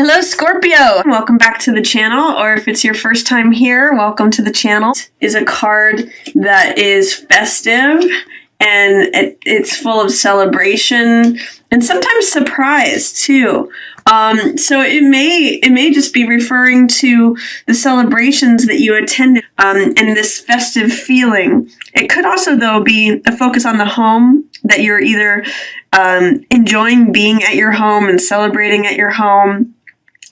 Hello, Scorpio! Welcome back to the channel, or if it's your first time here, welcome to the channel. Is a card that is festive, and it's full of celebration, and sometimes surprise, too. So it may just be referring to the celebrations that you attended, and this festive feeling. It could also, though, be a focus on the home, that you're either enjoying being at your home and celebrating at your home,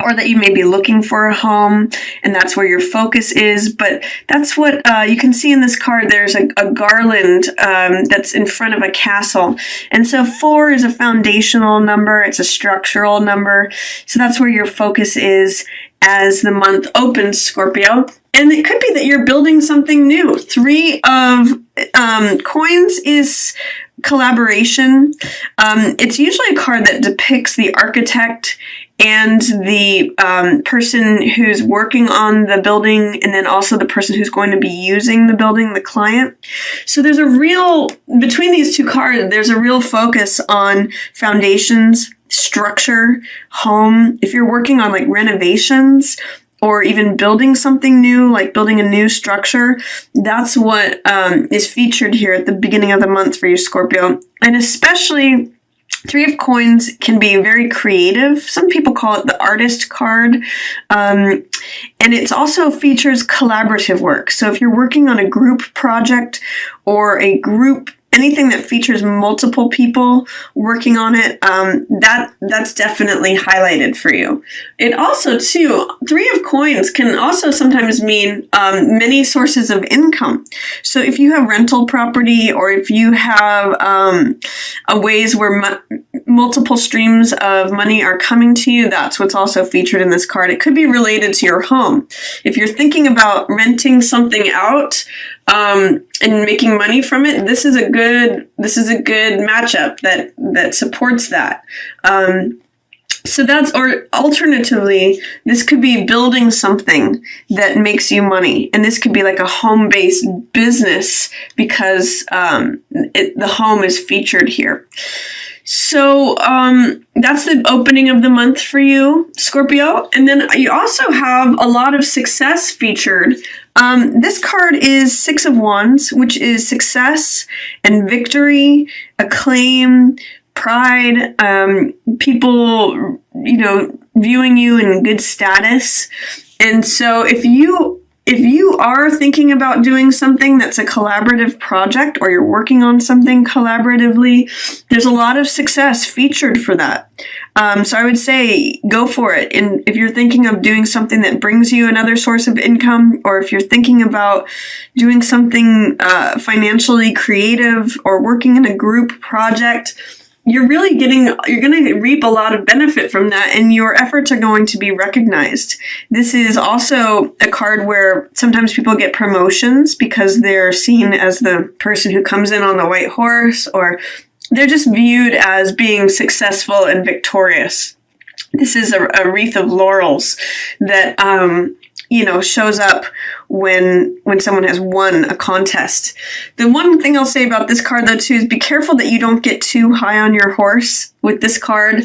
or that you may be looking for a home, and that's where your focus is. But that's what you can see in this card. There's a garland that's in front of a castle. And so 4 is a foundational number. It's a structural number. So that's where your focus is as the month opens, Scorpio. And it could be that you're building something new. 3 of coins is collaboration. It's usually a card that depicts the architect and the person who's working on the building, and then also the person who's going to be using the building, the client. So there's between these 2 cards, there's a real focus on foundations, structure, home. If you're working on like renovations, or even building something new, like building a new structure, that's what is featured here at the beginning of the month for you, Scorpio. And especially 3 of coins can be very creative. Some people call it the artist card. And it also features collaborative work. So if you're working on a group project or anything that features multiple people working on it, that's definitely highlighted for you. It also, too, 3 of coins can also sometimes mean many sources of income. So if you have rental property, or if you have ways where multiple streams of money are coming to you, that's what's also featured in this card. It could be related to your home. If you're thinking about renting something out, and making money from it, this is a good matchup that supports that. So that's, or alternatively, this could be building something that makes you money, and this could be like a home-based business because the home is featured here. So that's the opening of the month for you, Scorpio. And then you also have a lot of success featured. This card is 6 of Wands, which is success and victory, acclaim, pride, people, viewing you in good status. And so if you are thinking about doing something that's a collaborative project, or you're working on something collaboratively, there's a lot of success featured for that. So I would say go for it. And if you're thinking of doing something that brings you another source of income, or if you're thinking about doing something financially creative or working in a group project, you're going to reap a lot of benefit from that, and your efforts are going to be recognized. This is also a card where sometimes people get promotions because they're seen as the person who comes in on the white horse, or they're just viewed as being successful and victorious. This is a wreath of laurels that shows up when someone has won a contest. The one thing I'll say about this card, though, too, is be careful that you don't get too high on your horse with this card.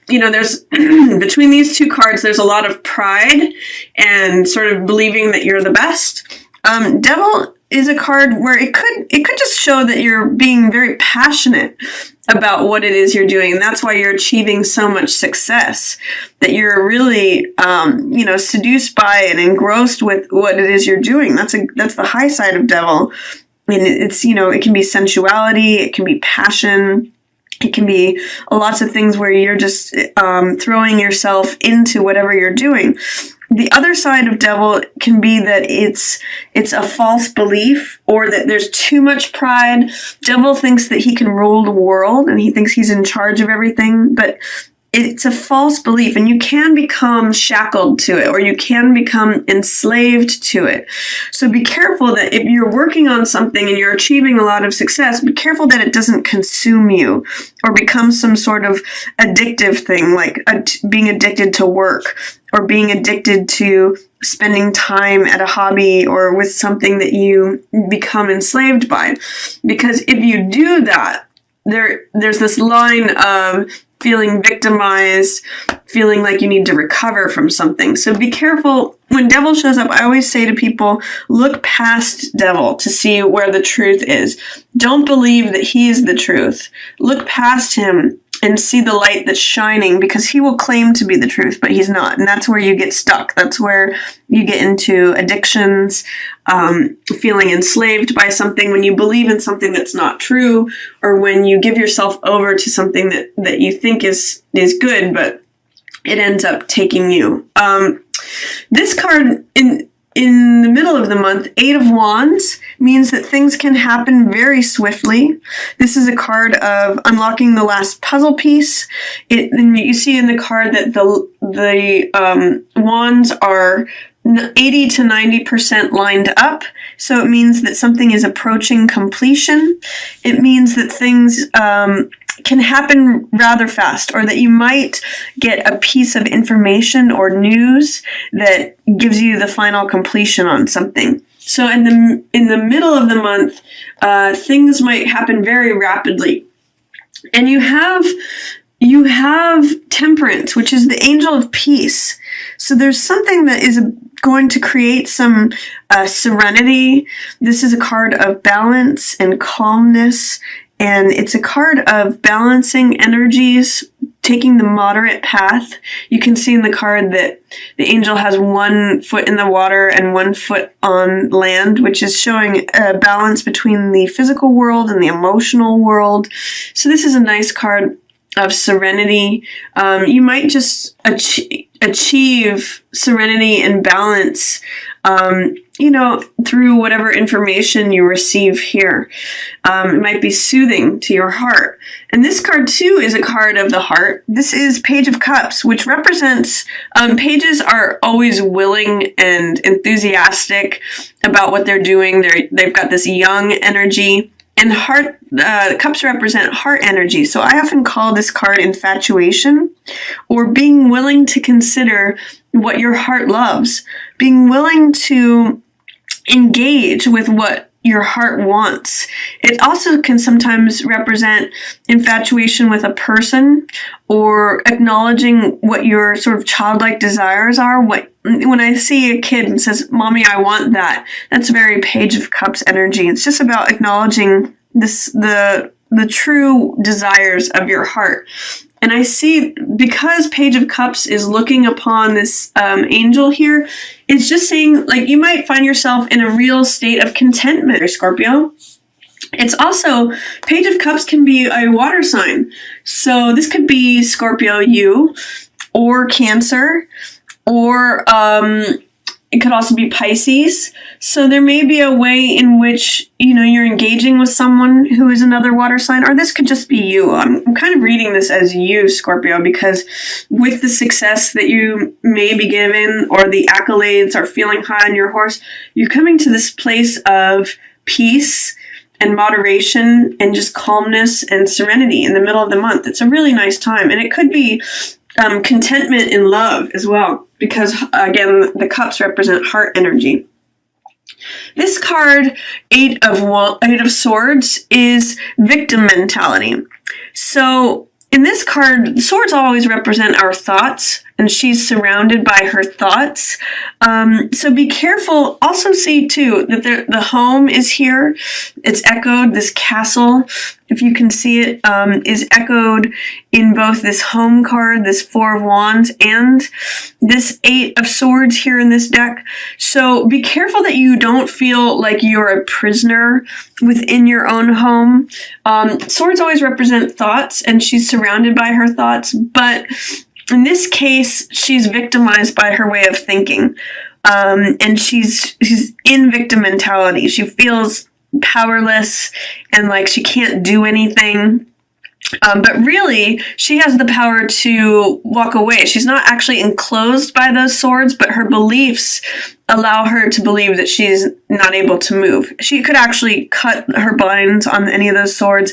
There's between these 2 cards, there's a lot of pride and sort of believing that you're the best. Devil is a card where it could just show that you're being very passionate about what it is you're doing, and that's why you're achieving so much success, that you're really seduced by and engrossed with what it is you're doing. That's the high side of Devil. I mean, it's it can be sensuality, it can be passion, it can be lots of things where you're just throwing yourself into whatever you're doing. The other side of Devil can be that it's a false belief, or that there's too much pride. Devil thinks that he can rule the world, and he thinks he's in charge of everything, but it's a false belief, and you can become shackled to it, or you can become enslaved to it. So be careful that if you're working on something and you're achieving a lot of success, be careful that it doesn't consume you or become some sort of addictive thing, like being addicted to work, or being addicted to spending time at a hobby or with something that you become enslaved by. Because if you do that, there's this line of feeling victimized, feeling like you need to recover from something. So be careful. When devil shows up, I always say to people, look past devil to see where the truth is. Don't believe that he is the truth. Look past him and see the light that's shining, because he will claim to be the truth, but he's not. And that's where you get stuck. That's where you get into addictions, feeling enslaved by something, when you believe in something that's not true, or when you give yourself over to something that you think is good, but it ends up taking you. This card in the middle of the month, 8 of Wands, means that things can happen very swiftly. This is a card of unlocking the last puzzle piece. And you see in the card that the wands are 80 to 90% lined up. So it means that something is approaching completion. It means that things can happen rather fast, or that you might get a piece of information or news that gives you the final completion on something. So in the middle of the month, things might happen very rapidly. And you have Temperance, which is the angel of peace. So there's something that is going to create some serenity. This is a card of balance and calmness, and it's a card of balancing energies, taking the moderate path. You can see in the card that the angel has 1 foot in the water and 1 foot on land, which is showing a balance between the physical world and the emotional world. So this is a nice card of serenity. You might just achieve serenity and balance, through whatever information you receive here. It might be soothing to your heart. And this card, too, is a card of the heart. This is Page of Cups, which represents, pages are always willing and enthusiastic about what they're doing. They've got this young energy. And cups represent heart energy. So I often call this card infatuation, or being willing to consider what your heart loves, being willing to engage with what your heart wants. It also can sometimes represent infatuation with a person, or acknowledging what your sort of childlike desires are. When I see a kid and says, "Mommy, I want that," that's very Page of Cups energy. It's just about acknowledging the true desires of your heart. And I see, because Page of Cups is looking upon this angel here, it's just saying, like, you might find yourself in a real state of contentment, Scorpio. It's also, Page of Cups can be a water sign. So this could be Scorpio, you, or Cancer, or it could also be Pisces. So there may be a way in which, you're engaging with someone who is another water sign, or this could just be you. I'm kind of reading this as you, Scorpio, because with the success that you may be given, or the accolades, or feeling high on your horse, you're coming to this place of peace and moderation and just calmness and serenity in the middle of the month. It's a really nice time. And it could be contentment in love as well, because again, the cups represent heart energy. This card, 8 of Swords, is victim mentality. So in this card, swords always represent our thoughts, and she's surrounded by her thoughts. So be careful. Also see, too, that the home is here. It's echoed. This castle, if you can see it, is echoed in both this home card, this 4 of Wands, and this 8 of Swords here in this deck. So be careful that you don't feel like you're a prisoner within your own home. Swords always represent thoughts, and she's surrounded by her thoughts, but in this case, she's victimized by her way of thinking, and she's in victim mentality. She feels powerless and like she can't do anything. But really, she has the power to walk away. She's not actually enclosed by those swords, but her beliefs allow her to believe that she's not able to move. She could actually cut her blinds on any of those swords,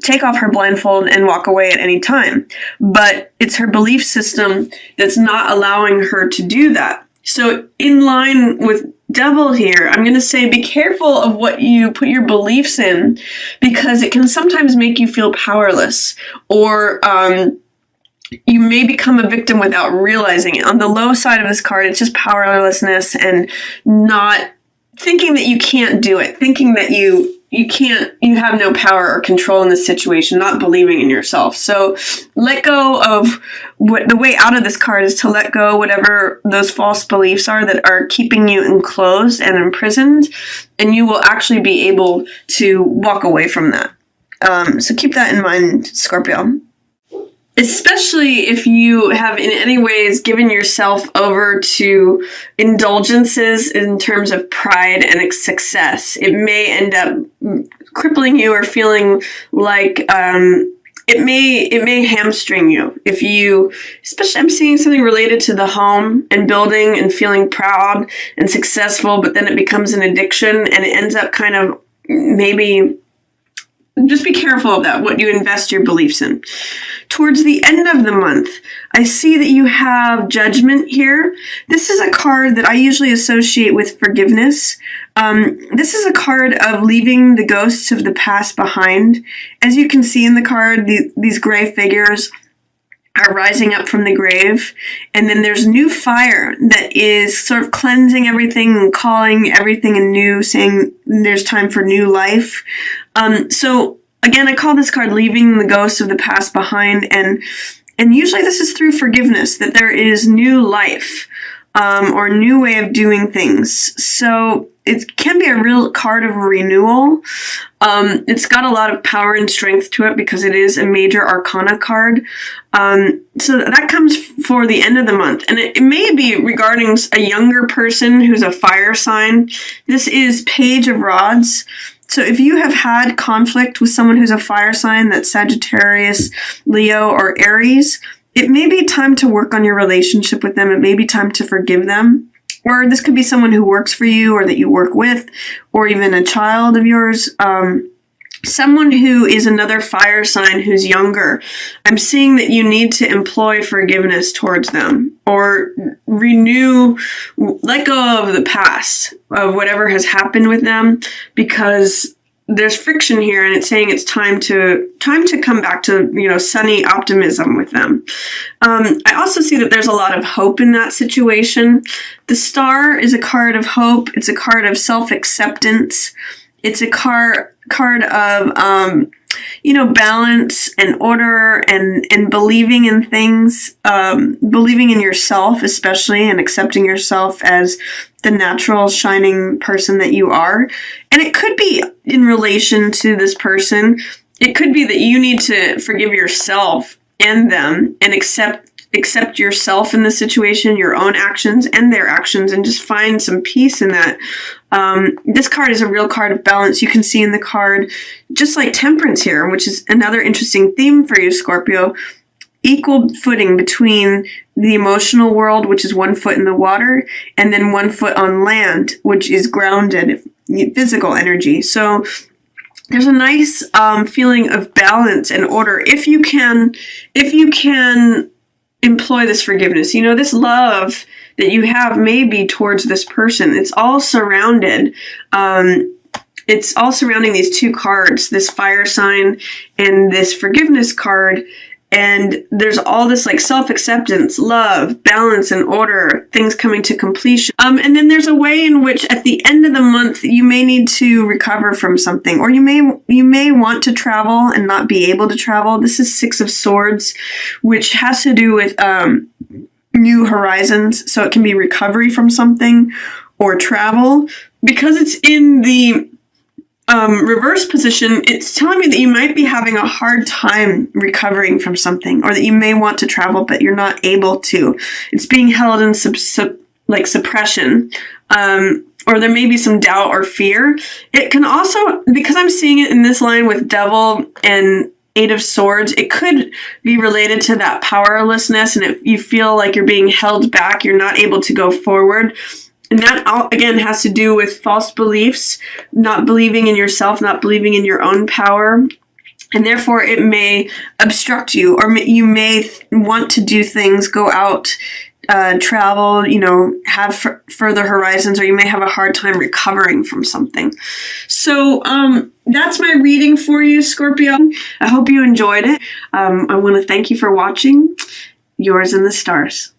take off her blindfold, and walk away at any time. But it's her belief system that's not allowing her to do that. So in line with Devil here, I'm going to say be careful of what you put your beliefs in, because it can sometimes make you feel powerless, or you may become a victim without realizing it. On the low side of this card, it's just powerlessness and not thinking that you can't do it, thinking that you have no power or control in this situation, not believing in yourself. So let go of what the way out of this card is to let go whatever those false beliefs are that are keeping you enclosed and imprisoned, and you will actually be able to walk away from that. So keep that in mind, Scorpio. Especially if you have in any ways given yourself over to indulgences in terms of pride and success. It may end up crippling you or feeling like it may hamstring you. If you, especially I'm seeing something related to the home and building and feeling proud and successful, but then it becomes an addiction and it ends up kind of maybe. Just be careful of that, what you invest your beliefs in. Towards the end of the month, I see that you have Judgment here. This is a card that I usually associate with forgiveness. This is a card of leaving the ghosts of the past behind. As you can see in the card, these gray figures are rising up from the grave, and then there's new fire that is sort of cleansing everything and calling everything anew, saying there's time for new life. So again, I call this card leaving the ghosts of the past behind, and usually this is through forgiveness, that there is new life or new way of doing things. So it can be a real card of renewal. It's got a lot of power and strength to it because it is a major arcana card. So that comes for the end of the month. And it may be regarding a younger person who's a fire sign. This is Page of Rods. So if you have had conflict with someone who's a fire sign, that's Sagittarius, Leo, or Aries, it may be time to work on your relationship with them. It may be time to forgive them. Or this could be someone who works for you or that you work with, or even a child of yours. Someone who is another fire sign who's younger. I'm seeing that you need to employ forgiveness towards them or let go of the past of whatever has happened with them, because there's friction here, and it's saying it's time to come back to, sunny optimism with them. I also see that there's a lot of hope in that situation. The Star is a card of hope. It's a card of self-acceptance. It's a card of balance and order and believing in things, believing in yourself especially, and accepting yourself as the natural shining person that you are. And it could be in relation to this person. It could be that you need to forgive yourself and them and accept yourself in the situation, your own actions and their actions, and just find some peace in that. This card is a real card of balance. You can see in the card, just like Temperance here, which is another interesting theme for you, Scorpio, equal footing between the emotional world, which is 1 foot in the water, and then 1 foot on land, which is grounded physical energy. So there's a nice feeling of balance and order if you can employ this forgiveness. This love that you have may be towards this person. It's all surrounded. It's all surrounding these two cards, this fire sign and this forgiveness card. And there's all this like self-acceptance, love, balance, and order, things coming to completion. And then there's a way in which at the end of the month, you may need to recover from something, or you may want to travel and not be able to travel. This is 6 of Swords, which has to do with new horizons. So it can be recovery from something or travel. Because it's in the reverse position, it's telling me that you might be having a hard time recovering from something, or that you may want to travel, but you're not able to. It's being held in suppression, or there may be some doubt or fear. It can also, because I'm seeing it in this line with Devil and 8 of Swords, it could be related to that powerlessness, and if you feel like you're being held back, you're not able to go forward. And that, again, has to do with false beliefs, not believing in yourself, not believing in your own power. And therefore, it may obstruct you, or you may want to do things, go out travel, have further horizons, or you may have a hard time recovering from something. So that's my reading for you, Scorpio. I hope you enjoyed it. I want to thank you for watching. Yours in the stars.